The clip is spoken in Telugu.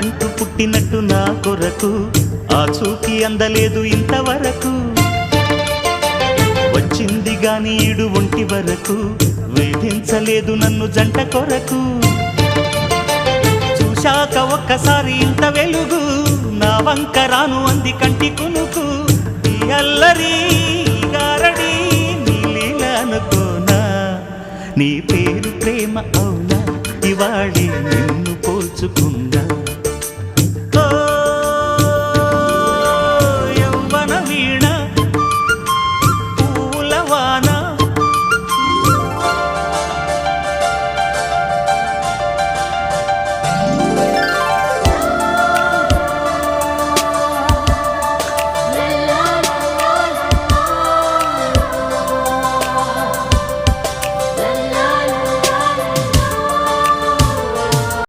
నావంటూ పుట్టినట్టు నా కొరకు ఆ చూకి అందలేదు ఇంతవరకు. వచ్చింది గాని ఈడు ఒంటి వరకు వేధించలేదు నన్ను జంట కొరకు. చూశాక ఒక్కసారి ఇంత వెలుగు నా వంక రాను అంది కంటి కునుకు. ఈ అల్లరి గారడి నీ లీల అనుకోనా, నీ పేరు ప్రేమ అవునా, ఇవాళే నిన్ను పోల్చుకున్నా.